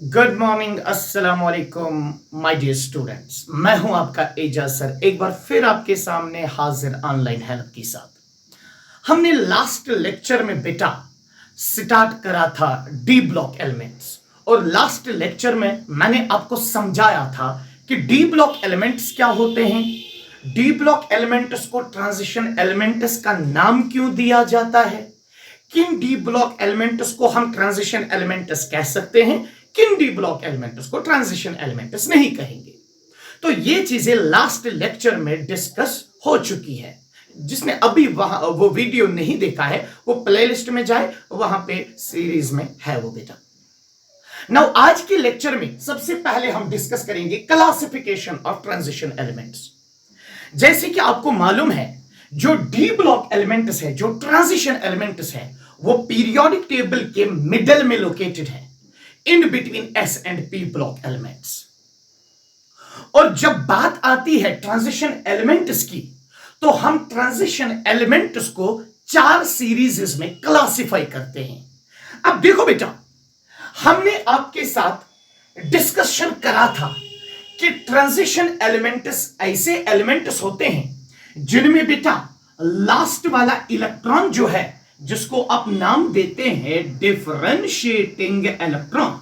Good morning, अस्सलाम वालेकुम my dear students. मैं हूं आपका एजाज सर, एक बार फिर आपके सामने हाजिर ऑनलाइन हेल्प के साथ। हमने लास्ट लेक्चर में बेटा स्टार्ट करा था डी ब्लॉक एलिमेंट्स, और लास्ट लेक्चर में मैंने आपको समझाया था कि डी ब्लॉक एलिमेंट्स क्या होते हैं, डी ब्लॉक एलिमेंट्स को ट्रांजिशन एलिमेंट्स का नाम क्यों दिया जाता है, किन डी ब्लॉक एलिमेंट्स को हम ट्रांजिशन एलिमेंट्स कह सकते हैं, किन डी ब्लॉक एलिमेंट्स को ट्रांजिशन एलिमेंट्स नहीं कहेंगे। तो ये चीजें लास्ट लेक्चर में डिस्कस हो चुकी है। जिसने अभी वहां वो वीडियो नहीं देखा है वो प्लेलिस्ट में जाए, वहां पे सीरीज में है वो बेटा। नाउ आज के लेक्चर में सबसे पहले हम डिस्कस करेंगे क्लासिफिकेशन ऑफ ट्रांजिशन एलिमेंट्स। जैसे कि आपको मालूम है, जो डी ब्लॉक एलिमेंट्स है, जो ट्रांजिशन एलिमेंट्स है, वो पीरियोडिक टेबल के मिडल में लोकेटेड है, in between S and P block elements. और जब बात आती है ट्रांजिशन एलिमेंट्स की, तो हम ट्रांजिशन एलिमेंट्स को 4 सीरीज में क्लासिफाई करते हैं। अब देखो बेटा, हमने आपके साथ डिस्कशन करा था कि ट्रांजिशन एलिमेंट्स ऐसे एलिमेंट्स होते हैं जिनमें बेटा लास्ट वाला इलेक्ट्रॉन जो है, जिसको आप नाम देते हैं डिफरेंशिएटिंग इलेक्ट्रॉन,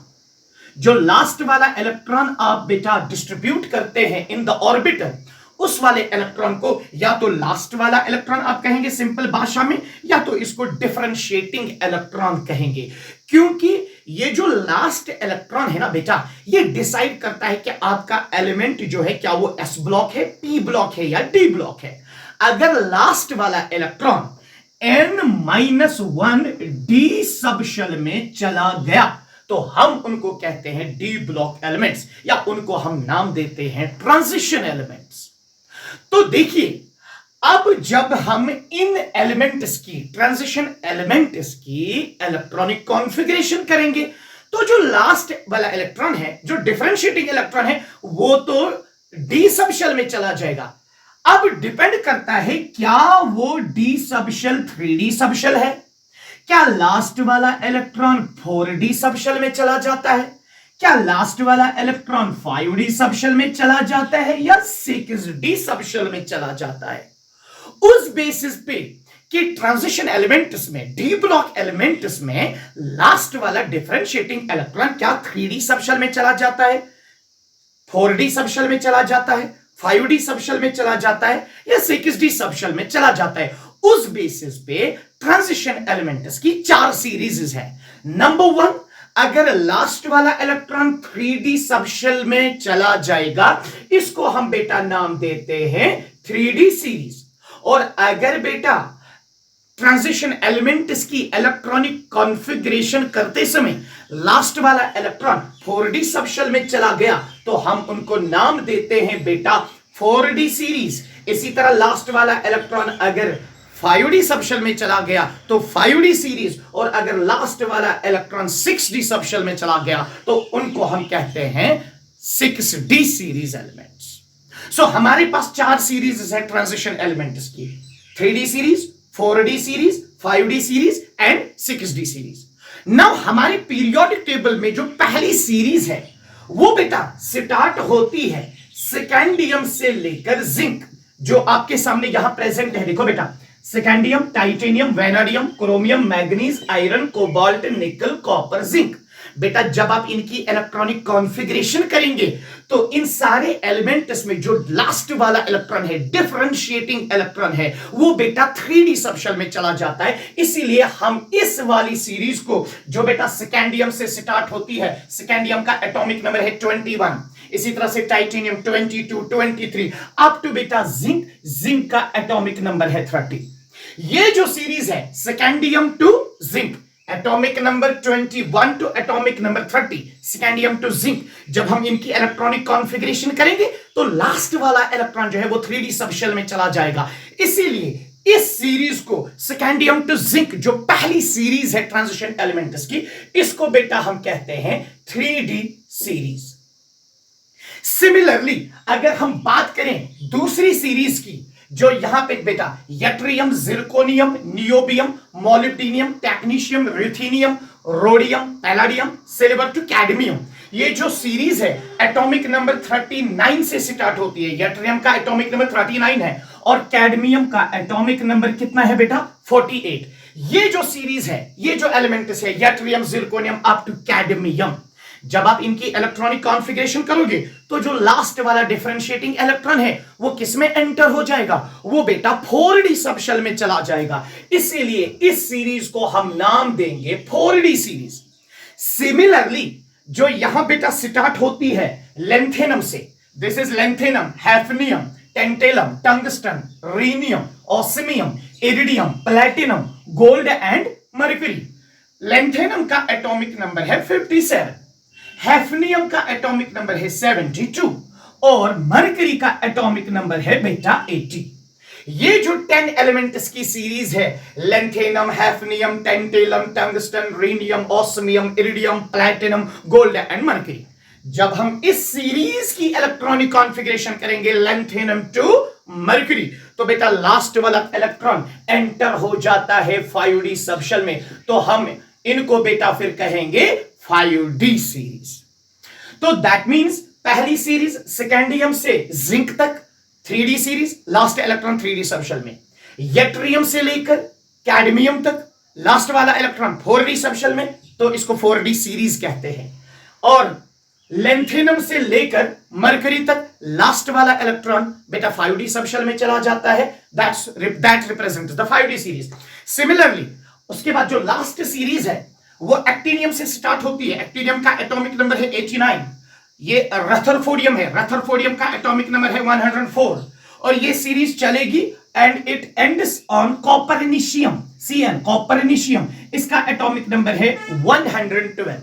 जो लास्ट वाला इलेक्ट्रॉन आप बेटा डिस्ट्रीब्यूट करते हैं इन द ऑर्बिटल, उस वाले इलेक्ट्रॉन को या तो लास्ट वाला इलेक्ट्रॉन आप कहेंगे सिंपल भाषा में, या तो इसको डिफरेंशिएटिंग इलेक्ट्रॉन कहेंगे। क्योंकि ये जो लास्ट इलेक्ट्रॉन है ना बेटा, ये डिसाइड करता है कि आपका एलिमेंट जो है क्या वो एस ब्लॉक है, पी ब्लॉक है या डी ब्लॉक है। अगर लास्ट वाला इलेक्ट्रॉन n-1 डी सबशेल में चला गया तो हम उनको कहते हैं डी ब्लॉक एलिमेंट्स, या उनको हम नाम देते हैं ट्रांजिशन एलिमेंट्स। तो देखिए, अब जब हम इन एलिमेंट्स की, ट्रांजिशन एलिमेंट्स की इलेक्ट्रॉनिक कॉन्फ़िगरेशन करेंगे, तो जो लास्ट वाला इलेक्ट्रॉन है, जो डिफरेंशिएटिंग इलेक्ट्रॉन है, वो तो डी सबशेल में चला जाएगा। अब डिपेंड करता है क्या वो डी सबशेल 3D सबशेल है, क्या लास्ट वाला इलेक्ट्रॉन 4D सबशेल में चला जाता है, क्या लास्ट वाला इलेक्ट्रॉन 5D सबशेल में चला जाता है, या 6D सबशेल में चला जाता है। उस बेसिस पे कि ट्रांजिशन एलिमेंट्स में, डी ब्लॉक एलिमेंट्स में लास्ट वाला डिफरेंशिएटिंग इलेक्ट्रॉन क्या 3D सबशेल में चला जाता है, 4D सबशेल में चला जाता है, 5D सबशेल में चला जाता है, या 6D सबशेल में चला जाता है। उस बेसिस पे ट्रांजिशन एलिमेंट्स की 4 सीरीज है। नंबर 1, अगर लास्ट वाला इलेक्ट्रॉन 3D सबशेल में चला जाएगा, इसको हम बेटा नाम देते हैं 3D सीरीज। और अगर बेटा ट्रांजिशन एलिमेंट्स की इलेक्ट्रॉनिक कॉन्फ़िगरेशन करते समय लास्ट वाला इलेक्ट्रॉन 4D सबशेल में चला गया, तो हम उनको नाम देते हैं बेटा 4D सीरीज। इसी तरह लास्ट वाला इलेक्ट्रॉन अगर 5D सबशेल में चला गया तो 5D सीरीज, और अगर लास्ट वाला इलेक्ट्रॉन 6D सबशेल में चला गया तो उनको हम कहते हैं 6D सीरीज एलिमेंट्स। सो हमारे पास 4 सीरीज है ट्रांजिशन एलिमेंट्स की, 3D series, 4D series, 5D series and 6D series. Now हमारे पीरियोडिक टेबल में जो पहली सीरीज है वो बेटा स्टार्ट होती है स्कैंडियम से लेकर जिंक, जो आपके सामने यहां प्रेजेंट है। देखो बेटा, scandium, titanium, vanadium, chromium, manganese, iron, cobalt, nickel, copper, zinc. बेटा जब आप इनकी इलेक्ट्रॉनिक कॉन्फ़िगरेशन करेंगे तो इन सारे एलिमेंट्स में जो लास्ट वाला इलेक्ट्रॉन है, डिफरेंशिएटिंग इलेक्ट्रॉन है, वो बेटा 3D सबशेल में चला जाता है। इसीलिए हम इस वाली सीरीज को, जो बेटा स्कैंडियम से स्टार्ट होती है, स्कैंडियम का एटॉमिक नंबर है 21, इसी तरह से टाइटेनियम 22, 23 अप टू बेटा जिंक, जिंक का एटॉमिक नंबर है 30। ये जो सीरीज है scandium to zinc, atomic number 21 to atomic number 30, scandium to zinc, जब हम इनकी इलेक्ट्रॉनिक कॉन्फ़िगरेशन करेंगे तो लास्ट वाला इलेक्ट्रॉन जो है वो 3D सबशेल में चला जाएगा। इसीलिए इस सीरीज को, स्कैंडियम टू जिंक जो पहली सीरीज है ट्रांजिशन एलिमेंट्स की, इसको बेटा हम कहते हैं 3D सीरीज। सिमिलरली अगर हम बात करें दूसरी सीरीज की, जो यहां पे बेटा yttrium, zirconium, niobium, molybdenum, technetium, ruthenium, rhodium, palladium, silver to cadmium, ये जो सीरीज है एटॉमिक नंबर 39 से स्टार्ट होती है। यट्रियम का एटॉमिक नंबर 39 है और कैडमियम का एटॉमिक नंबर कितना है बेटा? 48। ये जो सीरीज है, ये जो एलिमेंट्स है yttrium, zirconium up to cadmium, जब आप इनकी इलेक्ट्रॉनिक कॉन्फ़िगरेशन करोगे तो जो लास्ट वाला डिफरेंशिएटिंग इलेक्ट्रॉन है वो किसमें एंटर हो जाएगा? वो बेटा 4d सबशेल में चला जाएगा। इसीलिए इस सीरीज को हम नाम देंगे 4d सीरीज। सिमिलरली जो यहां बेटा स्टार्ट होती है लेंथेनम से, this is lanthanum, hafnium, tantalum, tungsten, rhenium, osmium, iridium, platinum, gold and mercury. Lanthanum का एटॉमिक नंबर है 57, हैफनियम का एटॉमिक नंबर है 72 और मर्करी का एटॉमिक नंबर है बेटा 80। ये जो 10 एलिमेंट्स की सीरीज है, lanthanum, hafnium, tantalum, tungsten, rhenium, osmium, iridium, platinum, gold and mercury, जब हम इस सीरीज की इलेक्ट्रॉनिक कॉन्फ़िगरेशन करेंगे लेंथेनम टू मर्करी, तो बेटा लास्ट वाला इलेक्ट्रॉन एंटर हो जाता है 5d सबशेल में। तो हम इनको बेटा फिर कहेंगे 5d सीरीज। तो दैट मींस पहली सीरीज सेकेंडियम से जिंक तक 3d series, last electron 3d subshell में। यट्रियम से लेकर कैडमियम तक लास्ट वाला इलेक्ट्रॉन 4d सबशेल में, तो इसको 4d सीरीज कहते हैं। और लेंथेनम से लेकर मरकरी तक लास्ट वाला इलेक्ट्रॉन बेटा 5d सबशेल में चला जाता है, that represents the 5d series. Similarly उसके बाद जो लास्ट सीरीज है वो एक्टिनियम से स्टार्ट होती है। एक्टिनियम का एटॉमिक नंबर है 89। ये रथरफोर्डियम है, रथरफोर्डियम का एटॉमिक नंबर है 104 और ये सीरीज चलेगी and it ends on copernicium, Cn, copernicium, इसका एटॉमिक नंबर है 112।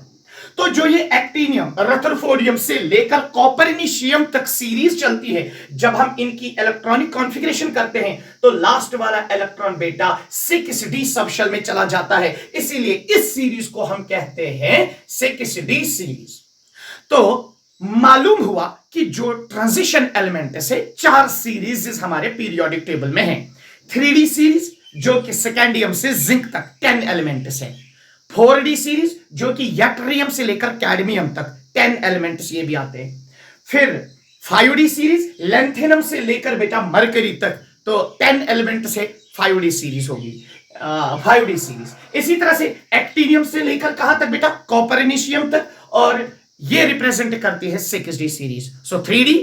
तो जो ये एक्टिनियम, रथरफोर्डियम से लेकर कॉपरनिशियम तक सीरीज चलती है, जब हम इनकी इलेक्ट्रॉनिक कॉन्फ़िगरेशन करते हैं तो लास्ट वाला इलेक्ट्रॉन बेटा 6d सबशेल में चला जाता है। इसीलिए इस सीरीज को हम कहते हैं 6d सीरीज। तो मालूम हुआ कि जो ट्रांजिशन एलिमेंट से 4 सीरीज हमारे पीरियोडिक टेबल में है। 3d सीरीज जो कि सेकेंडियम से जिंक तक 10 एलिमेंट्स है। 4d सीरीज जो कि यट्रियम से लेकर कैडमियम तक 10 एलिमेंट्स ये भी आते हैं। फिर 5d सीरीज लेंथेनम से लेकर बेटा मरकरी तक, तो 10 एलिमेंट से 5d सीरीज होगी, 5d सीरीज। इसी तरह से एक्टिनियम से लेकर कहां तक बेटा? कॉपरनिशियम तक, और ये रिप्रेजेंट करती है 6d सीरीज। सो 3d,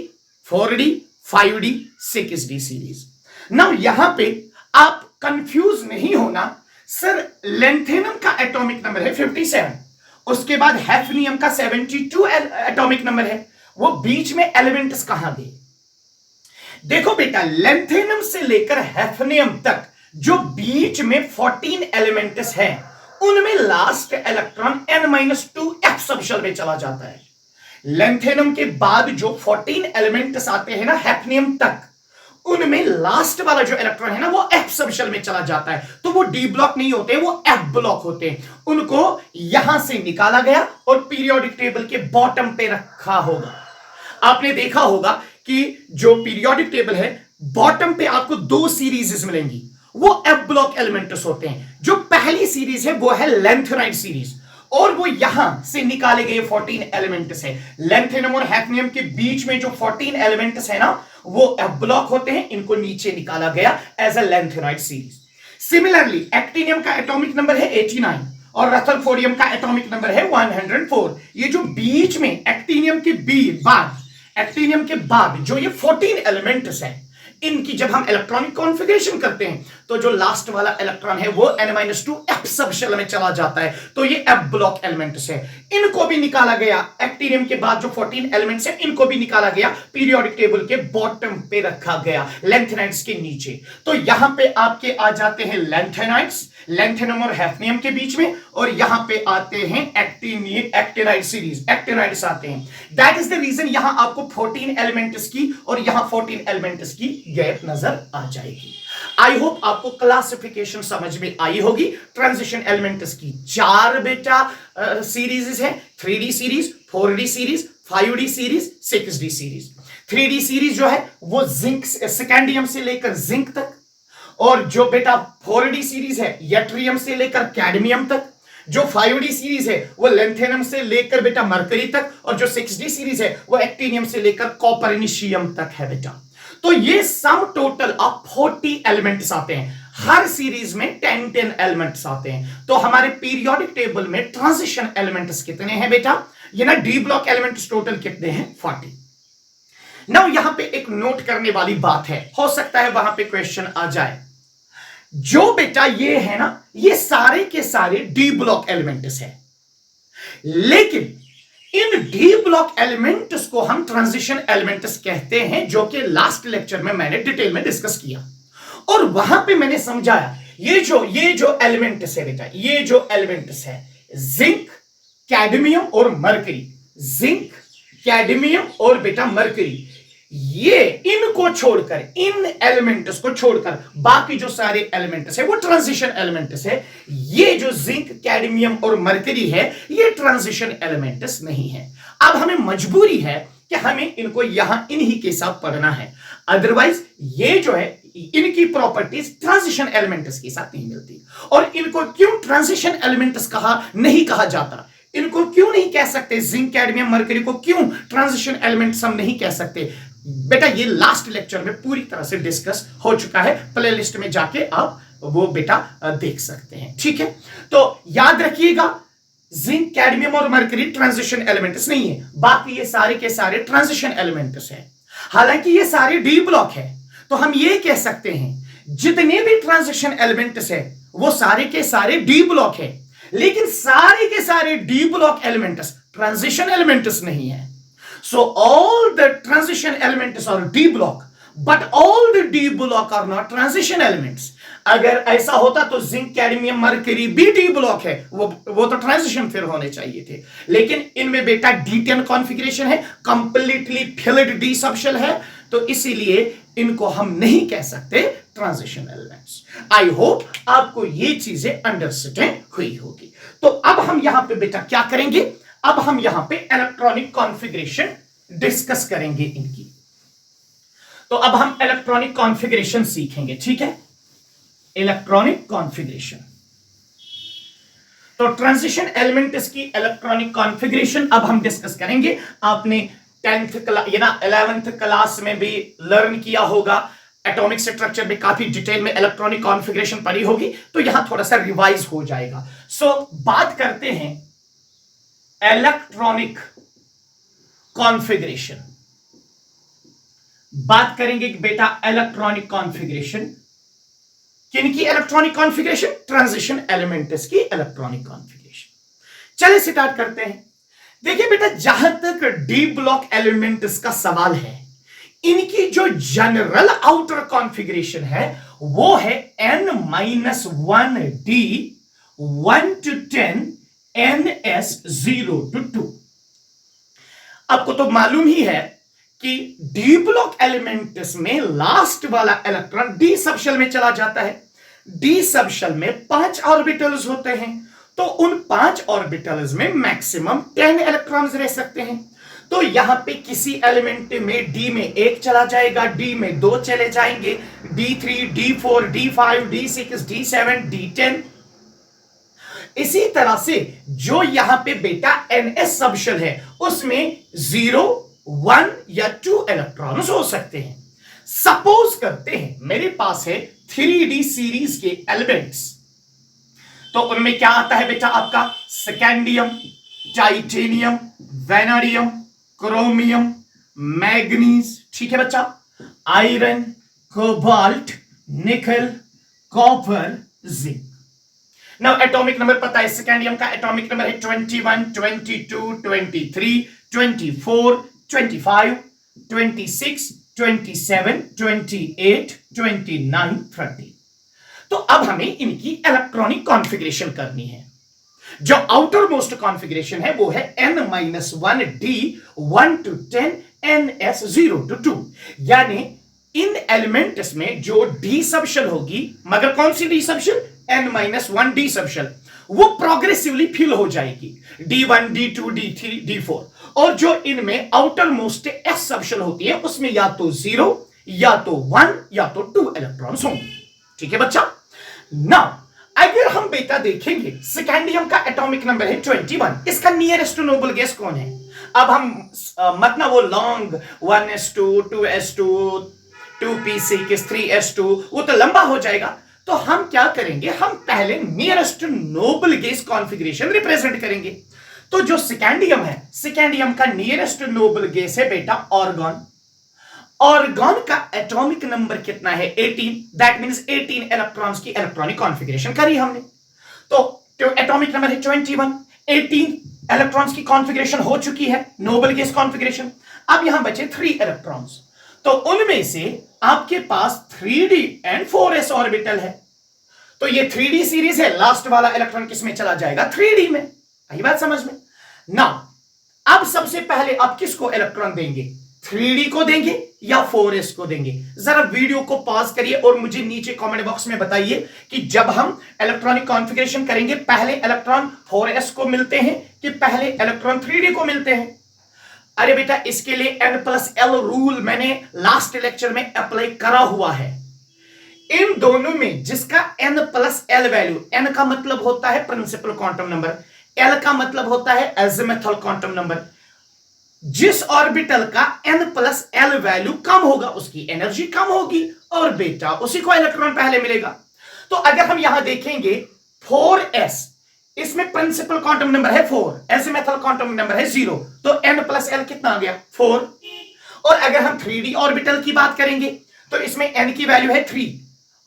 4d, 5d, 6d series. Now यहां पे आप कंफ्यूज नहीं होना, सर लेंथेनम का एटॉमिक नंबर है 57, उसके बाद हैफनियम का 72 एटॉमिक नंबर है, वो बीच में एलिमेंट्स कहां गए? देखो बेटा, लेंथेनम से लेकर हैफनियम तक जो बीच में 14 एलिमेंट्स हैं, उनमें लास्ट इलेक्ट्रॉन n-2 सबशेल में चला जाता है। लेंथेनम के बाद जो 14 एलिमेंट्स आते हैं ना हैफनियम तक, उनमें लास्ट वाला जो इलेक्ट्रॉन है ना वो f सबशेल में चला जाता है। तो वो d ब्लॉक नहीं होते, वो f ब्लॉक होते हैं। उनको यहां से निकाला गया और पीरियोडिक टेबल के बॉटम पे रखा होगा। आपने देखा होगा कि जो पीरियोडिक टेबल है बॉटम पे आपको 2 सीरीज मिलेंगी, वो f ब्लॉक एलिमेंट्स होते हैं। जो पहली सीरीज है वो है लेंथेनाइड सीरीज और वो यहां से निकाले गए 14 एलिमेंट्स है। लेंथेनम और हैफनियम के बीच में जो 14 एलिमेंट्स है ना वो f ब्लॉक होते हैं, इनको नीचे निकाला गया as a lanthanide series. Similarly actinium का एटॉमिक नंबर है 89 और रथरफोर्डियम का एटॉमिक नंबर है 104। ये जो बीच में एक्टिनियम के बाद जो ये 14 एलिमेंट्स हैं, इनकी जब हम इलेक्ट्रॉनिक कॉन्फ़िगरेशन करते हैं तो जो लास्ट वाला इलेक्ट्रॉन है वो n-2 f सबशेल में चला जाता है, तो ये f ब्लॉक एलिमेंट्स है। इनको भी निकाला गया, एक्टिनियम के बाद जो 14 एलिमेंट्स हैं इनको भी निकाला गया, पीरियोडिक टेबल के बॉटम पे रखा गया, लेंथेनाइड्स के नीचे। तो यहां पे आपके आ जाते हैं लेंथेनाइड्स, लेंथेनम और हैफनियम के बीच में, और यहां पे आते हैं एक्टिनाइड सीरीज, एक्टिनाइड्स आते हैं। दैट इज द रीजन यहां आपको 14 एलिमेंट्स की और यहां 14 एलिमेंट्स की गैप नजर आ जाएगी। आई होप आपको क्लासिफिकेशन समझ में आई होगी। ट्रांजिशन एलिमेंट्स की 4 बेटा सीरीज है, 3d series, 4d series, 5d series, 6d series. 3d series जो है वो जिंक, सेकेंडियम से लेकर जिंक तक, और जो बेटा 4d सीरीज है यट्रियम से लेकर कैडमियम तक, जो 5d सीरीज है वो लेंथेनियम से लेकर बेटा मरकरी तक, और जो 6d सीरीज है वो एक्टिनियम से लेकर कॉपरनिशियम तक है बेटा। तो ये सम टोटल ऑफ 40 एलिमेंट्स आते हैं, हर सीरीज में 10 एलिमेंट्स आते हैं। तो हमारे पीरियोडिक टेबल में ट्रांजिशन एलिमेंट्स कितने हैं बेटा? ये ना डी ब्लॉक एलिमेंट्स टोटल कितने हैं? 40। नाउ यहां पे एक नोट करने वाली बात है, हो सकता है वहां पे क्वेश्चन आ जाए। जो बेटा ये है ना, ये सारे के सारे डी ब्लॉक एलिमेंट्स है, लेकिन इन डी ब्लॉक एलिमेंट्स को हम ट्रांजिशन एलिमेंट्स कहते हैं, जो कि लास्ट लेक्चर में मैंने डिटेल में डिस्कस किया। और वहां पे मैंने समझाया ये जो एलिमेंट्स है बेटा, ये जो एलिमेंट्स है जिंक, कैडमियम और मरकरी, जिंक, कैडमियम और बेटा मरकरी, ये इनको छोड़कर, इन एलिमेंट्स को छोड़कर बाकी जो सारे एलिमेंट्स है वो ट्रांजिशन एलिमेंट्स है। ये जो जिंक, कैडमियम और मरकरी है ये ट्रांजिशन एलिमेंट्स नहीं है। अब हमें मजबूरी है कि हमें इनको यहां इन्हीं के साथ पढ़ना है, अदरवाइज ये जो है इनकी प्रॉपर्टीज ट्रांजिशन एलिमेंट्स के साथ नहीं मिलती। और इनको क्यों ट्रांजिशन एलिमेंट्स नहीं कहा जाता, इनको क्यों नहीं कह सकते, जिंक, कैडमियम, मरकरी को क्यों ट्रांजिशन एलिमेंट्स हम नहीं कह सकते बेटा? ये लास्ट लेक्चर में पूरी तरह से डिस्कस हो चुका है, प्लेलिस्ट में जाके आप वो बेटा देख सकते हैं, ठीक है? तो याद रखिएगा, जिंक, कैडमियम और मरकरी ट्रांजिशन एलिमेंट्स नहीं है, बाकी ये सारे के सारे ट्रांजिशन एलिमेंट्स हैं। हालांकि ये सारे डी ब्लॉक है, तो हम ये कह सकते हैं जितने भी ट्रांजिशन एलिमेंट्स है वो सारे के सारे डी ब्लॉक है, लेकिन सारे के सारे D block elements transition elements नहीं है। So all the transition elements are D block, but all the D block are not transition elements. अगर ऐसा होता तो जिंक, कैडमियम, मरकरी भी डी ब्लॉक है, वो तो ट्रांजिशन फिर होने चाहिए थे, लेकिन इनमें बेटा D10 कॉन्फ़िगरेशन है, कंप्लीटली फिल्ड डी सबशेल है, तो इसीलिए इनको हम नहीं कह सकते ट्रांजिशन एलिमेंट्स। आई होप आपको ये चीजें अंडरस्टैंड हुई होगी। तो अब हम यहां पे बेटा क्या करेंगे, अब हम यहां पे इलेक्ट्रॉनिक कॉन्फ़िगरेशन डिस्कस करेंगे इनकी। तो अब हम इलेक्ट्रॉनिक कॉन्फ़िगरेशन सीखेंगे, ठीक है? इलेक्ट्रॉनिक कॉन्फ़िगरेशन, तो ट्रांजिशन एलिमेंट्स की इलेक्ट्रॉनिक कॉन्फ़िगरेशन अब हम डिस्कस करेंगे। आपने 10th क्लास या ना 11th क्लास में भी लर्न किया होगा, एटॉमिक स्ट्रक्चर में काफी डिटेल में इलेक्ट्रॉनिक कॉन्फ़िगरेशन पढ़ी होगी, तो यहां थोड़ा सा रिवाइज हो जाएगा। सो बात करते हैं इलेक्ट्रॉनिक कॉन्फ़िगरेशन, बात करेंगे कि बेटा इलेक्ट्रॉनिक कॉन्फ़िगरेशन किनकी इलेक्ट्रॉनिक कॉन्फ़िगरेशन? ट्रांजिशन एलिमेंट्स की इलेक्ट्रॉनिक कॉन्फ़िगरेशन। चलिए स्टार्ट करते हैं। देखिए बेटा, जहां तक डी ब्लॉक एलिमेंट्स का सवाल है, इनकी जो जनरल आउटर कॉन्फ़िगरेशन है वो है n-1d 1 to 10 ns 0 to 2। आपको तो मालूम ही है कि डी ब्लॉक एलिमेंट्स में लास्ट वाला इलेक्ट्रॉन डी सबशेल में चला जाता है। डी सबशेल में 5 ऑर्बिटल्स होते हैं, तो उन 5 ऑर्बिटल्स में मैक्सिमम 10 इलेक्ट्रॉन्स रह सकते हैं। तो यहां पे किसी एलिमेंट में डी में 1 चला जाएगा, डी में 2 चले जाएंगे, D3, D4, D5, D6, D7, D10। इसी तरह से जो यहां पे बेटा NS सबशेल है उसमें 0, 1 या 2 इलेक्ट्रॉन्स हो सकते हैं। सपोज करते हैं मेरे पास है 3D सीरीज के एलिमेंट्स, तो उनमें क्या आता है बेटा आपका? Scandium, titanium, vanadium, chromium, manganese, ठीक है बच्चा, iron, cobalt, nickel, copper, zinc. Now atomic number पता है, स्कैंडियम का एटॉमिक नंबर है 21, 22, 23, 24, 25, 26, 27, 28, 29, 30। तो अब हमें इनकी इलेक्ट्रॉनिक कॉन्फ़िगरेशन करनी है। जो आउटर मोस्ट कॉन्फ़िगरेशन है वो है n-1d 1 to 10 ns 0 to 2। यानी इन एलिमेंट्स में जो डी सबशेल होगी, मगर कौन सी डी सबशेल? n-1d सबशेल, वो प्रोग्रेसिवली फिल हो जाएगी, D1, D2, D3, D4। और जो इनमें आउटर मोस्ट s सबशेल होती है उसमें या तो 0 या तो 1 या तो 2 इलेक्ट्रॉन्स होंगे, ठीक है बच्चा? नाउ अगर हम बेटा देखेंगे स्कैंडियम का एटॉमिक नंबर है 21, इसका नियरेस्ट टू नोबल गैस कौन है? अब हम मतलब वो long 1s2 2s2 2p6 3s2 वो तो लंबा हो जाएगा। तो हम क्या करेंगे, हम पहले nearest noble gas configuration represent करेंगे। तो जो स्कैंडियम है, स्कैंडियम का नियरेस्ट नोबल गैस है बेटा ऑर्गन। ऑर्गन का एटॉमिक नंबर कितना है? 18। दैट मींस 18 इलेक्ट्रॉन्स की इलेक्ट्रॉनिक कॉन्फ़िगरेशन करी हमने। तो एटॉमिक नंबर है 21, 18 इलेक्ट्रॉन्स की कॉन्फ़िगरेशन हो चुकी है, नोबल गैस कॉन्फ़िगरेशन। अब यहां बचे 3 इलेक्ट्रॉन्स। तो उनमें से आपके पास 3d एंड 4s ऑर्बिटल है। तो ये 3d सीरीज है, लास्ट वाला इलेक्ट्रॉन किस में चला जाएगा? 3d में। आई बात समझ में? नाउ अब सबसे पहले आप किसको इलेक्ट्रॉन देंगे? 3d को देंगे या 4s को देंगे? जरा वीडियो को पॉज करिए और मुझे नीचे कमेंट बॉक्स में बताइए कि जब हम इलेक्ट्रॉनिक कॉन्फ़िगरेशन करेंगे पहले इलेक्ट्रॉन 4s को मिलते हैं कि पहले इलेक्ट्रॉन 3d को मिलते हैं? अरे बेटा इसके लिए n+l रूल मैंने लास्ट लेक्चर में अप्लाई करा हुआ है। इन दोनों में जिसका n+l वैल्यू, n का मतलब होता है प्रिंसिपल क्वांटम नंबर, l का मतलब होता है अज़ीमुथल क्वांटम नंबर। जिस ऑर्बिटल का n+l वैल्यू कम होगा उसकी एनर्जी कम होगी और बेटा उसी को इलेक्ट्रॉन पहले मिलेगा। तो अगर हम यहां देखेंगे 4s, इसमें प्रिंसिपल क्वांटम नंबर है 4, अज़ीमुथल क्वांटम नंबर है 0, तो n+l कितना आ गया? 4। और अगर हम 3d ऑर्बिटल की बात करेंगे तो इसमें n की वैल्यू है 3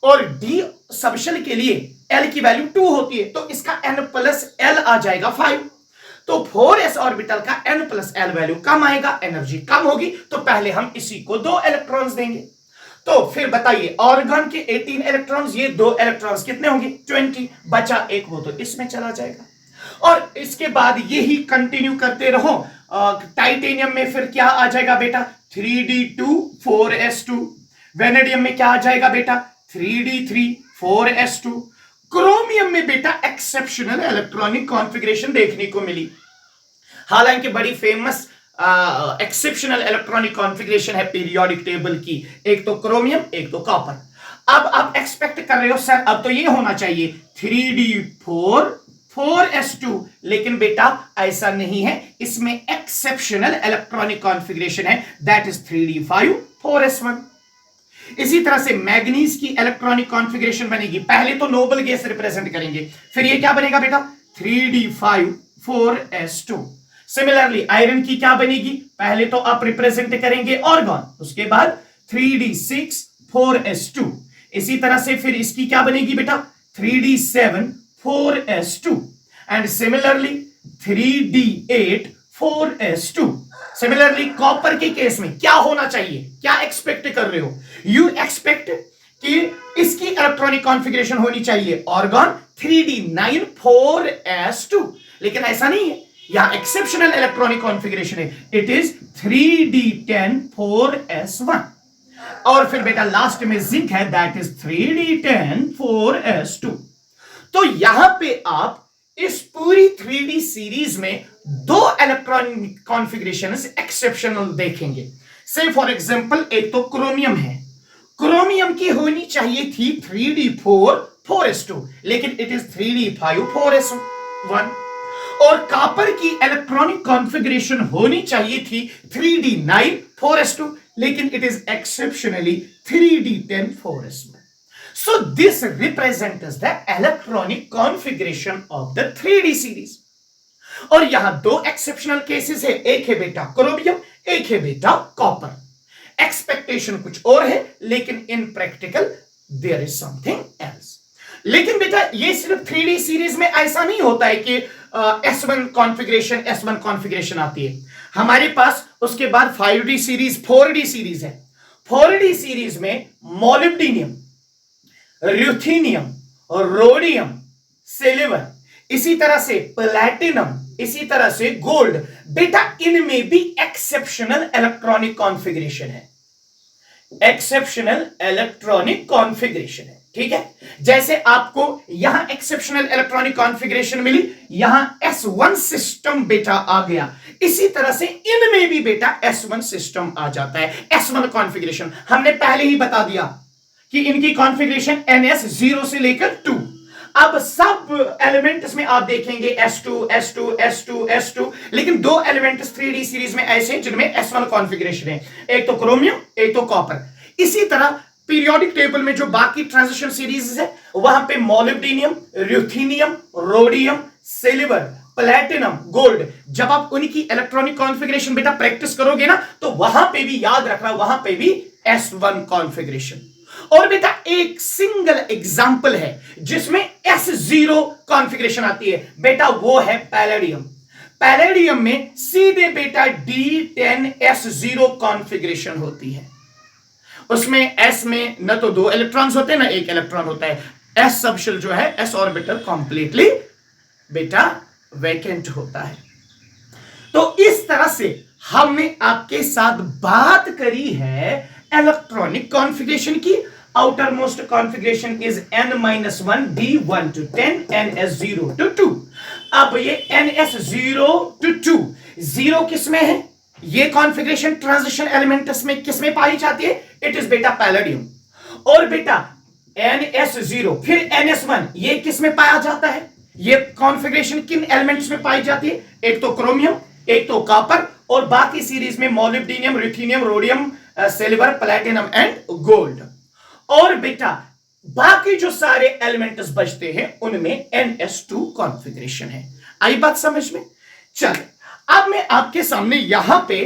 और d सबशेल के लिए l की वैल्यू 2 होती है, तो इसका n+l आ जाएगा 5। तो 4s ऑर्बिटल का n+l वैल्यू कम आएगा, एनर्जी कम होगी, तो पहले हम इसी को 2 इलेक्ट्रॉन्स देंगे। तो फिर बताइए ऑर्गन के 18 इलेक्ट्रॉन्स, ये 2 इलेक्ट्रॉन्स कितने होंगे? 20। बचा एक, वो तो इसमें चला जाएगा। और इसके बाद यही कंटिन्यू करते रहो। टाइटेनियम में फिर क्या आ जाएगा बेटा? 3d2 4s2। वेनेडियम में क्या आ जाएगा बेटा? 3d3 4s2। क्रोमियम में बेटा एक्सेप्शनल इलेक्ट्रॉनिक कॉन्फ़िगरेशन देखने को मिली, हालांकि बड़ी फेमस एक्सेप्शनल इलेक्ट्रॉनिक कॉन्फ़िगरेशन है पीरियोडिक टेबल की, एक तो क्रोमियम एक तो कॉपर। अब आप एक्सपेक्ट कर रहे हो सर अब तो ये होना चाहिए 3d4 4s2, लेकिन बेटा ऐसा नहीं है, इसमें एक्सेप्शनल इलेक्ट्रॉनिक कॉन्फ़िगरेशन है, दैट इज 3d5 4s1। इसी तरह से मैग्नीज की इलेक्ट्रॉनिक कॉन्फ़िगरेशन बनेगी, पहले तो नोबल गैस रिप्रेजेंट करेंगे, फिर ये क्या बनेगा बेटा? 3d5 4s2। सिमिलरली आयरन की क्या बनेगी? पहले तो आप रिप्रेजेंट करेंगे ऑर्गन, उसके बाद 3d6 4s2। इसी तरह से फिर इसकी क्या बनेगी बेटा? 3d7 4s2 and similarly 3d8 4s2। Similarly copper के केस में क्या होना चाहिए? क्या एक्सपेक्ट कर रहे हो? यू एक्सपेक्ट कि इसकी इलेक्ट्रॉनिक कॉन्फ़िगरेशन होनी चाहिए ऑर्गन 3d9 4s2, लेकिन ऐसा नहीं है, यहां एक्सेप्शनल इलेक्ट्रॉनिक कॉन्फ़िगरेशन है, इट इज 3d10 4s1। और फिर बेटा लास्ट में जिंक है, दैट इज 3d10 4s2। तो यहां पे आप इस पूरी 3d सीरीज में 2 इलेक्ट्रॉनिक कॉन्फ़िगरेशंस एक्सेप्शनल देखेंगे। से फॉर एग्जांपल एक तो क्रोमियम है, क्रोमियम की होनी चाहिए थी 3d4 4s2, लेकिन इट इज 3d5 4s1। और कॉपर की इलेक्ट्रॉनिक कॉन्फ़िगरेशन होनी चाहिए थी 3d9 4s2, लेकिन it is exceptionally 3d10 4s1। So this represents the electronic configuration of the 3d series। और यहां 2 एक्सेप्शनल केसेस है, एक है बेटा क्रोमियम, एक है बेटा कॉपर। एक्सपेक्टेशन कुछ और है, लेकिन in practical there is something else. लेकिन बेटा ये सिर्फ 3d सीरीज में ऐसा नहीं होता है कि S1 कॉन्फ़िगरेशन आती है, हमारे पास उसके बाद 5d सीरीज 4d सीरीज है। 4d सीरीज में मोलिब्डेनियम, ल्यूथीनियम, रोडियम, सिल्वर, इसी तरह से प्लैटिनम, इसी तरह से गोल्ड, बेटा इनमें भी एक्सेप्शनल इलेक्ट्रॉनिक कॉन्फ़िगरेशन है, एक्सेप्शनल इलेक्ट्रॉनिक कॉन्फ़िगरेशन है। ठीक है, जैसे आपको यहां एक्सेप्शनल इलेक्ट्रॉनिक कॉन्फ़िगरेशन मिली, यहां S1 सिस्टम बेटा आ गया, इसी तरह से इनमें भी बेटा S1 सिस्टम आ जाता है। S1 कॉन्फ़िगरेशन हमने पहले ही बता दिया कि इनकी कॉन्फ़िगरेशन NS 0 से लेकर 2। अब सब एलिमेंट्स में आप देखेंगे S2 S2 S2 S2, लेकिन दो एलिमेंट्स 3D सीरीज में ऐसे हैं जिनमें S1 कॉन्फ़िगरेशन है, एक तो क्रोमियम एक तो कॉपर। इसी तरह पीरियोडिक टेबल में जो बाकी ट्रांजिशन सीरीज है वहां पे मोलिब्डेनियम, ruthenium, rhodium, silver, platinum, gold, जब आप उनकी इलेक्ट्रॉनिक कॉन्फ़िगरेशन बेटा प्रैक्टिस करोगे ना तो वहां पे भी याद रखना, वहां पे भी S1 कॉन्फ़िगरेशन। और बेटा एक सिंगल एग्जांपल है जिसमें S0 कॉन्फ़िगरेशन आती है बेटा, वो है पैलेडियम। पैलेडियम में सीधे बेटा D10S0 कॉन्फ़िगरेशन होती है। उसमें S में न तो दो इलेक्ट्रॉन्स होते हैं ना एक इलेक्ट्रॉन होता है। S सबशेल जो है S ऑर्बिटल कंप्लीटली बेटा वैकेंट होता है। तो इस तरह से हमने आपके साथ बात करी है इलेक्ट्रॉनिक कॉन्फ़िगरेशन की। Outer most configuration is n-1 D1 to 10 ns0 to 2। अब ये ns0 to 2 जीरो किसमें है? ये कॉन्फ़िगरेशन ट्रांजिशन एलिमेंट्स में किसमें पाई जाती है? इट इज बेटा पैलेडियम। और बेटा ns0 फिर ns1 ये किसमें पाया जाता है? ये कॉन्फ़िगरेशन किन एलिमेंट्स में पाई जाती है? एक तो क्रोमियम, एक तो कॉपर, और बाकी सीरीज में molybdenum, ruthenium, rhodium, silver, platinum and gold. और बेटा बाकी जो सारे एलिमेंट्स बचते हैं उनमें ns2 कॉन्फ़िगरेशन है। आई बात समझ में? चलिए अब मैं आपके सामने यहां पे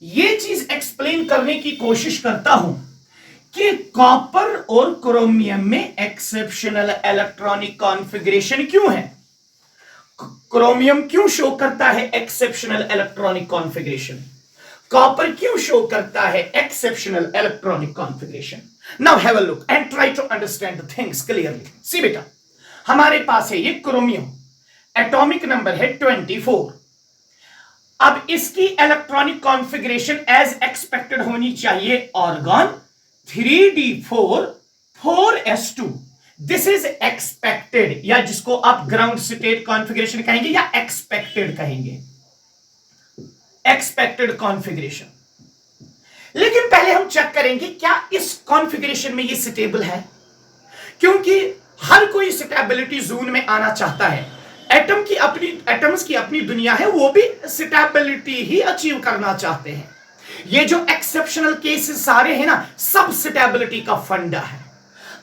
ये चीज एक्सप्लेन करने की कोशिश करता हूं कि कॉपर और क्रोमियम में एक्सेप्शनल इलेक्ट्रॉनिक कॉन्फ़िगरेशन क्यों है। क्रोमियम क्यों शो करता है एक्सेप्शनल इलेक्ट्रॉनिक कॉन्फ़िगरेशन, कॉपर क्यों शो करता है exceptional electronic configuration. Now have a look and try to understand the things clearly. See बेटा हमारे पास है ये क्रोमियम, एटॉमिक नंबर है 24। अब इसकी इलेक्ट्रॉनिक कॉन्फ़िगरेशन एज एक्सपेक्टेड होनी चाहिए organ 3d4 4s2। This is expected, या जिसको आप ग्राउंड स्टेट कॉन्फ़िगरेशन कहेंगे या एक्सपेक्टेड कहेंगे, एक्सपेक्टेड कॉन्फ़िगरेशन। लेकिन पहले हम चेक करेंगे क्या इस कॉन्फ़िगरेशन में ये स्टेबल है, क्योंकि हर कोई स्टेबिलिटी जोन में आना चाहता है। एटम्स की अपनी दुनिया है, वो भी स्टेबिलिटी ही अचीव करना चाहते हैं। ये जो एक्सेप्शनल केसेस सारे हैं ना, सब स्टेबिलिटी का फंडा है।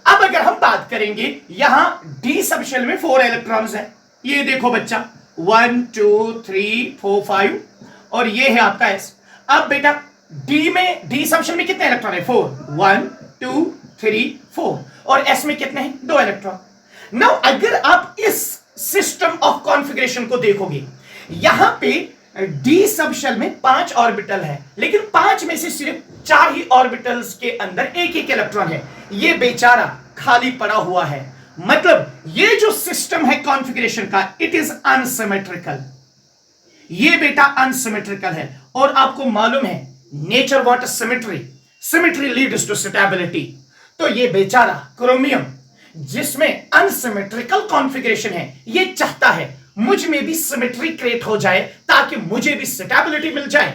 अब अगर हम बात करेंगे यहां डी सबशेल में 4 इलेक्ट्रॉन्स है, ये देखो बच्चा 1 2 3 4 5, और ये है आपका S। अब बेटा डी सबशेल में कितने इलेक्ट्रॉन है? 4, 1 2 3 4, और S में कितने हैं? 2 इलेक्ट्रॉन। नाउ अगर आप इस सिस्टम ऑफ कॉन्फ़िगरेशन को देखोगे, यहां पे डी सबशेल में 5 ऑर्बिटल है, लेकिन 5 में से सिर्फ 4 ही ऑर्बिटल्स के अंदर एक एक इलेक्ट्रॉन है। ये बेचारा खाली पड़ा हुआ है। मतलब ये जो सिस्टम है कॉन्फ़िगरेशन का, इट इज अनसिमेट्रिकल। ये बेटा अनसिमेट्रिकल है, और आपको मालूम है nature what symmetry, symmetry leads to stability. तो ये बेचारा क्रोमियम जिसमें अनसिमेट्रिकल कॉन्फ़िगरेशन है, ये चाहता है मुझ में भी सिमेट्री क्रिएट हो जाए ताकि मुझे भी स्टेबिलिटी मिल जाए।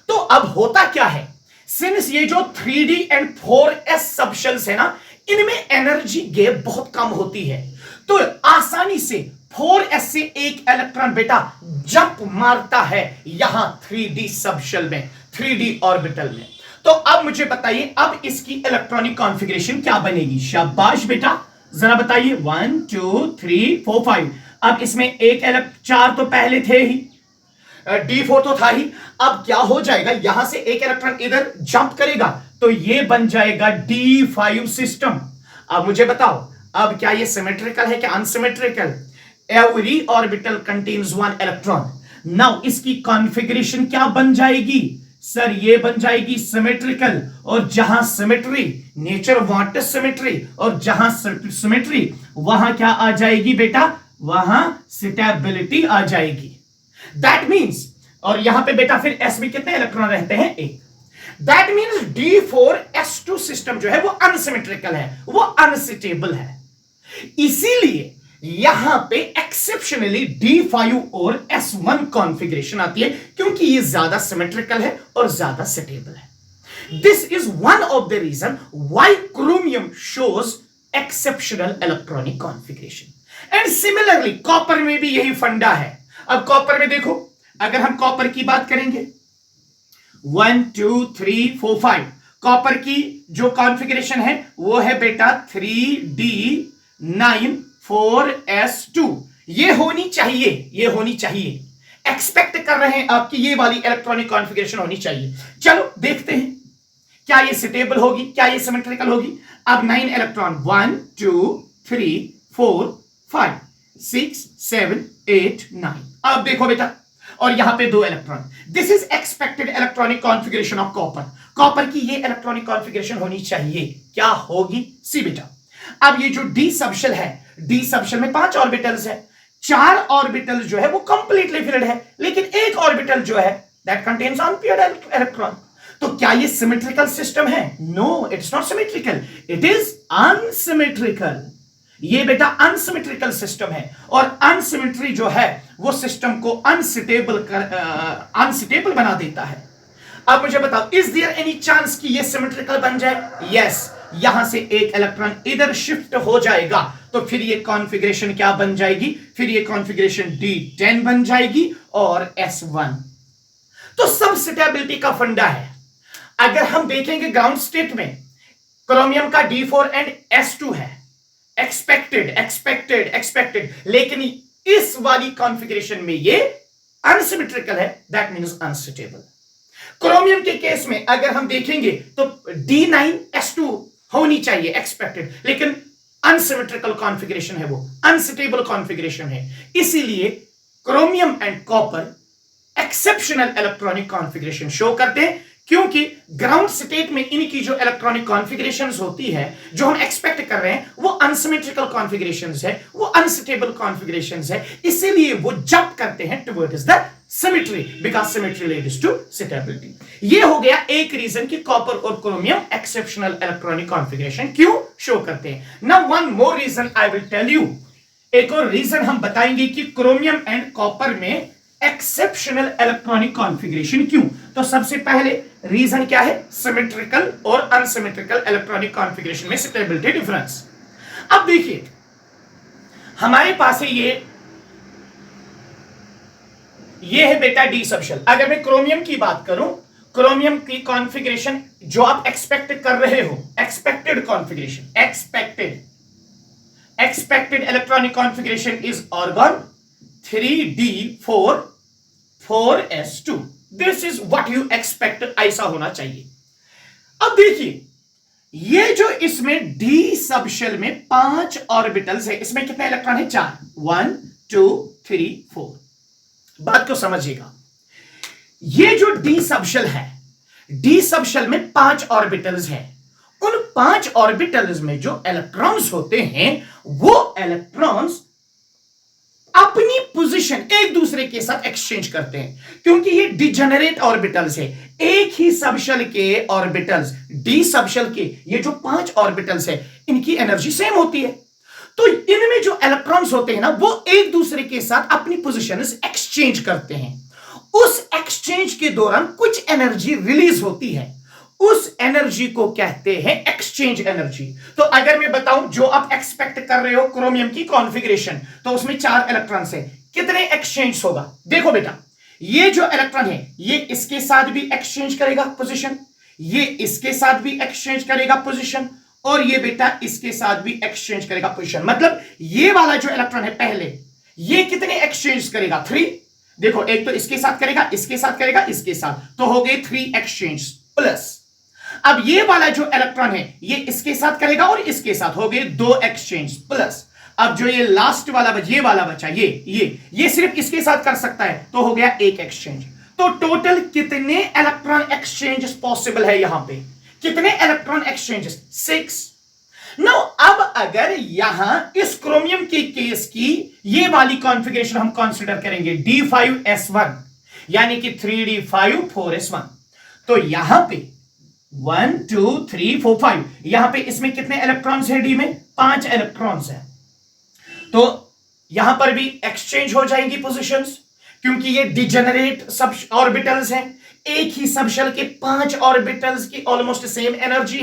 तो अब होता क्या है, सिंस ये जो 3D एंड 4s सबशेल्स है ना, इनमें एनर्जी गैप बहुत कम होती है, तो आसानी से 4s से एक इलेक्ट्रॉन बेटा जंप मारता है यहां 3D सबशेल में, 3D ऑर्बिटल में। तो अब मुझे बताइए अब इसकी इलेक्ट्रॉनिक कॉन्फ़िगरेशन क्या बनेगी। शाबाश बेटा, जरा बताइए 1 2 3 4 5। अब इसमें एक 4 तो पहले थे ही, D4 तो था ही। अब क्या हो जाएगा, यहां से एक इलेक्ट्रॉन इधर जंप करेगा तो ये बन जाएगा D5 सिस्टम। अब मुझे बताओ, अब क्या ये सिमेट्रिकल है क्या unsymmetrical? Every orbital contains 1 electron. Now इसकी कॉन्फ़िगरेशन क्या बन जाएगी सर? ये बन जाएगी सिमेट्रिकल, और जहां सिमेट्री, नेचर वांट सिमेट्री, और जहां सिमेट्री वहां क्या आ जाएगी बेटा? वहां स्टेबिलिटी आ जाएगी। दैट मींस, और यहां पे बेटा फिर S में कितने इलेक्ट्रॉन रहते हैं? एक। दैट मींस D4S2 सिस्टम जो है वो अनसिमेट्रिकल है, वो अनस्टेबल है। इसीलिए यहां पे एक्सेप्शनली D5 और S1 कॉन्फ़िगरेशन आती है, क्योंकि ये ज्यादा सिमेट्रिकल है और ज्यादा स्टेबल है। This is one of the reason why chromium shows exceptional electronic configuration. And similarly copper में भी यही फंडा है। अब कॉपर में देखो, अगर हम कॉपर की बात करेंगे 1 2 3 4 5, कॉपर की जो कॉन्फ़िगरेशन है वो है बेटा 3d9 4s2। ये होनी चाहिए, एक्सपेक्ट कर रहे हैं आपकी ये वाली इलेक्ट्रॉनिक कॉन्फ़िगरेशन होनी चाहिए। चलो देखते हैं क्या ये स्टेबल होगी, क्या ये सिमेट्रिकल होगी। अब 9 इलेक्ट्रॉन 1 2 3 4 5 6 7 8 9। अब देखो बेटा, और यहां पे 2 electron. This is expected electronic configuration of copper. Copper की ये इलेक्ट्रॉनिक कॉन्फ़िगरेशन होनी चाहिए, क्या होगी? सी बेटा, अब ये जो डी सबशेल है, डी सबशेल में 5 ऑर्बिटल्स है, 4 ऑर्बिटल जो है वो कंप्लीटली फिल्ड है, लेकिन एक ऑर्बिटल जो है दैट कंटेन्स अनपेयर्ड इलेक्ट्रॉन। तो क्या ये सिमेट्रिकल सिस्टम है? No, it's not symmetrical, it is unsymmetrical. ये बेटा अनसिमेट्रिकल सिस्टम है, और अनसिमेट्री जो है वो सिस्टम को अनस्टेबल बना देता है। अब मुझे बताओ, इज देयर एनी चांस कि ये सिमेट्रिकल बन जाए? यस, यहां से एक इलेक्ट्रॉन इधर शिफ्ट हो जाएगा, तो फिर ये कॉन्फ़िगरेशन क्या बन जाएगी? फिर ये कॉन्फ़िगरेशन D10 बन जाएगी और S1। तो सब स्टेबिलिटी का फंडा है। अगर हम देखेंगे ग्राउंड स्टेट में क्रोमियम का D4 एंड S2 है, एक्सपेक्टेड, लेकिन इस वाली कॉन्फ़िगरेशन में ये अनसिमेट्रिकल है, दैट मींस अनस्टेबल। क्रोमियम के केस में अगर हम देखेंगे तो D9S2 होनी चाहिए एक्सपेक्टेड, लेकिन अनसिमेट्रिकल कॉन्फ़िगरेशन है, वो अनस्टेबल कॉन्फ़िगरेशन है। इसीलिए chromium and copper exceptional electronic configuration show करते हैं, क्योंकि ग्राउंड स्टेट में इनकी जो इलेक्ट्रॉनिक कॉन्फ़िगरेशंस होती है, जो हम एक्सपेक्ट कर रहे हैं, वो अनसिमेट्रिकल कॉन्फ़िगरेशंस है, वो अनस्टेबल कॉन्फ़िगरेशंस है। इसीलिए वो जंप करते हैं towards the symmetry, because symmetry leads to stability. ये हो गया एक रीजन कि कॉपर और क्रोमियम एक्सेप्शनल इलेक्ट्रॉनिक कॉन्फ़िगरेशन क्यों शो करते हैं। Now one more reason I will tell you. एक और रीजन हम बताएंगे कि क्रोमियम एंड कॉपर में एक्सेप्शनल इलेक्ट्रॉनिक कॉन्फ़िगरेशन क्यों। तो सबसे पहले रीजन क्या है? सिमेट्रिकल और अनसिमेट्रिकल इलेक्ट्रॉनिक कॉन्फ़िगरेशन में स्टेबिलिटी डिफरेंस। अब देखिए, हमारे पास है ये है बेटा डी सबशेल। अगर मैं क्रोमियम की बात करूं, क्रोमियम की कॉन्फ़िगरेशन जो आप एक्सपेक्ट कर रहे हो, expected configuration, expected electronic configuration is organ 3d4 4s2। This is what you expect, ऐसा होना चाहिए। अब देखिए, ये जो इसमें डी सबशेल में 5 ऑर्बिटल्स है, इसमें कितने इलेक्ट्रॉन है? 4, 1 2 3 4। बात को समझिएगा, ये जो डी सबशेल है, डी सबशेल में 5 ऑर्बिटल्स है। उन 5 ऑर्बिटल्स में जो इलेक्ट्रॉन्स होते हैं, वो इलेक्ट्रॉन्स अपनी पोजीशन एक दूसरे के साथ एक्सचेंज करते हैं, क्योंकि ये डिजेनरेट ऑर्बिटल्स है। एक ही सबशेल के ऑर्बिटल्स, डी सबशेल के ये जो 5 ऑर्बिटल्स है, इनकी एनर्जी सेम होती है। तो इनमें जो इलेक्ट्रॉन्स होते हैं ना, वो एक दूसरे के साथ अपनी पोजीशंस एक्सचेंज करते हैं। उस एक्सचेंज के दौरान कुछ एनर्जी रिलीज होती है, उस एनर्जी को कहते हैं एक्सचेंज एनर्जी। तो अगर मैं बताऊं, जो आप एक्सपेक्ट कर रहे हो क्रोमियम की कॉन्फ़िगरेशन, तो उसमें 4 इलेक्ट्रॉन्स है, कितने एक्सचेंज होगा? देखो बेटा, ये जो इलेक्ट्रॉन है, ये इसके साथ भी एक्सचेंज करेगा पोजीशन, ये इसके साथ भी एक्सचेंज करेगा पोजीशन, और ये बेटा इसके साथ भी एक्सचेंज करेगा पोजीशन। मतलब ये वाला जो इलेक्ट्रॉन है पहले, ये कितने एक्सचेंज करेगा? 3। देखो, एक तो इसके साथ करेगा, इसके साथ करेगा, इसके साथ, तो हो गए 3 एक्सचेंज प्लस। अब ये वाला जो इलेक्ट्रॉन है, ये इसके साथ करेगा और इसके साथ, हो गए 2 एक्सचेंज प्लस। अब जो ये लास्ट वाला ये वाला बचा, ये सिर्फ इसके साथ कर सकता है, तो हो गया 1 एक्सचेंज। तो टोटल कितने इलेक्ट्रॉन एक्सचेंजेस पॉसिबल है? यहां पे कितने इलेक्ट्रॉन एक्सचेंजेस? 6। नाउ अब अगर यहां इस क्रोमियम के केस की ये वाली कॉन्फ़िगरेशन हम कंसीडर करेंगे D5S1, यानी कि 3d5 4s1, तो यहां पे 1 2 3 4 5, यहां पे इसमें कितने इलेक्ट्रॉन्स है? डी में 5 इलेक्ट्रॉन्स है। तो यहां पर भी एक्सचेंज हो जाएंगी पोजीशंस, क्योंकि ये डिजेनरेट सब ऑर्बिटल्स हैं। एक ही सबशेल के 5 ऑर्बिटल्स की ऑलमोस्ट सेम एनर्जी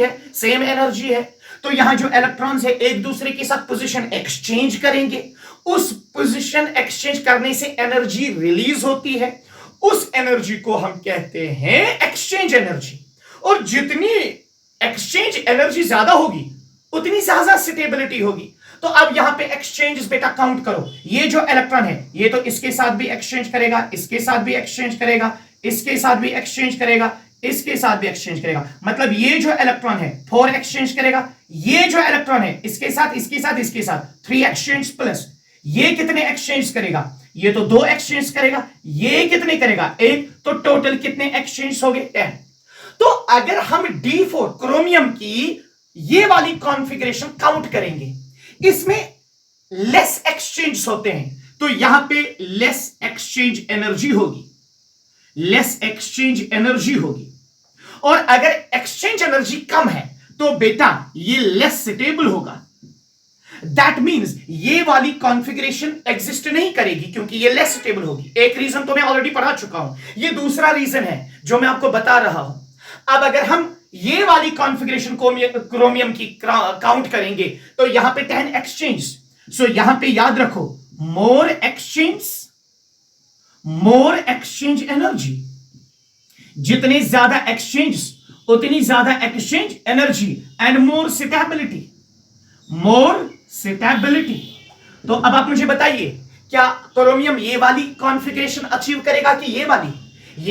है, तो यहां जो इलेक्ट्रॉन्स है एक दूसरे के साथ पोजीशन एक्सचेंज करेंगे, उस पोजीशन एक्सचेंज करने से एनर्जी रिलीज होती है, उस एनर्जी को हम कहते हैं एक्सचेंज एनर्जी। और जितनी एक्सचेंज एनर्जी ज्यादा होगी उतनी ज्यादा स्टेबिलिटी होगी। तो अब यहां पे एक्सचेंज बेटा काउंट करो, ये जो इलेक्ट्रॉन है ये तो इसके साथ भी एक्सचेंज करेगा, इसके साथ भी एक्सचेंज करेगा, इसके साथ भी एक्सचेंज करेगा, इसके साथ भी एक्सचेंज करेगा। मतलब ये जो इलेक्ट्रॉन है 4 एक्सचेंज करेगा, ये जो इलेक्ट्रॉन है इसके साथ, इसके साथ, इसके साथ 3 एक्सचेंज प्लस ये कितने एक्सचेंज करेगा, ये तो 2 एक्सचेंज करेगा, ये कितने करेगा 1, तो टोटल कितने एक्सचेंज हो गए 10। तो अगर हम D4 क्रोमियम की ये वाली कॉन्फ़िगरेशन काउंट करेंगे, इसमें लेस एक्सचेंज होते हैं, तो यहां पे लेस एक्सचेंज एनर्जी होगी, लेस एक्सचेंज एनर्जी होगी। और अगर एक्सचेंज एनर्जी कम है तो बेटा ये लेस स्टेबल होगा। दैट मींस ये वाली कॉन्फ़िगरेशन एग्जिस्ट नहीं करेगी क्योंकि ये लेस स्टेबल होगी। एक रीजन तो मैं ऑलरेडी पढ़ा चुका हूं, ये दूसरा रीजन है जो मैं आपको बता रहा हूं। अब अगर हम ये वाली कॉन्फ़िगरेशन क्रोमियम की काउंट करेंगे तो यहां पे 10 एक्सचेंज, सो यहां पे याद रखो मोर एक्सचेंज एनर्जी। जितने ज्यादा एक्सचेंज उतनी ज्यादा exchange energy and more stability. तो अब आप मुझे बताइए क्या क्रोमियम ये वाली कॉन्फ़िगरेशन अचीव करेगा कि ये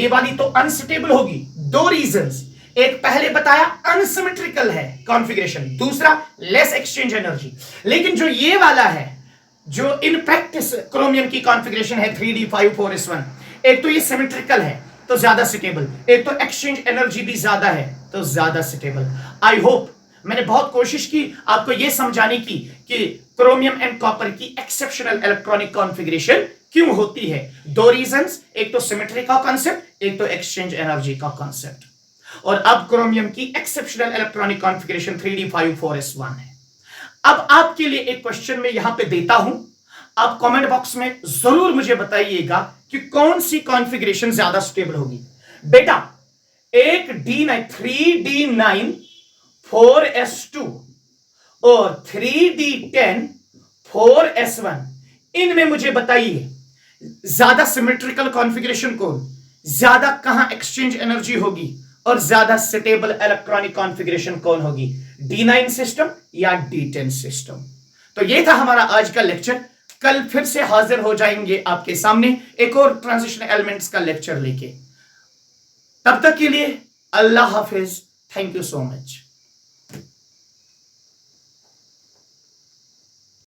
वाली तो अनस्टेबल होगी। 2 रीजंस, एक पहले बताया अनसिमेट्रिकल है कॉन्फ़िगरेशन, दूसरा लेस एक्सचेंज एनर्जी। लेकिन जो ये वाला है, जो इन प्रैक्टिस क्रोमियम की कॉन्फ़िगरेशन है 3d5,4s1, एक तो ये सिमेट्रिकल है तो ज्यादा स्टेबल, एक तो एक्सचेंज एनर्जी भी ज्यादा है तो ज्यादा स्टेबल। आई होप मैंने बहुत कोशिश की आपको यह समझाने की कि क्रोमियम एंड कॉपर की एक्सेप्शनल इलेक्ट्रॉनिक कॉन्फ़िगरेशन क्यों होती है। 2 रीजंस, एक तो सिमेट्री का कॉन्सेप्ट, एक तो एक्सचेंज एनर्जी का कॉन्सेप्ट। और अब क्रोमियम की एक्सेप्शनल इलेक्ट्रॉनिक कॉन्फ़िगरेशन 3d5,4s1 है। अब आपके लिए एक क्वेश्चन मैं यहां पे देता हूं, आप कमेंट बॉक्स में जरूर मुझे बताइएगा कि कौन सी कॉन्फ़िगरेशन ज्यादा स्टेबल होगी। बेटा एक D9 3d9 4s2 और 3d10 4s1, इनमें मुझे बताइए ज्यादा सिमेट्रिकल कॉन्फ़िगरेशन कौन, ज्यादा कहां एक्सचेंज एनर्जी होगी और ज्यादा स्टेबल इलेक्ट्रॉनिक कॉन्फ़िगरेशन कौन होगी, D9 सिस्टम या D10 सिस्टम। तो ये था हमारा आज का लेक्चर। कल फिर से हाजिर हो जाएंगे आपके सामने एक और ट्रांजिशन एलिमेंट्स का लेक्चर लेके। तब तक के लिए अल्लाह हाफिज, थैंक यू सो मच।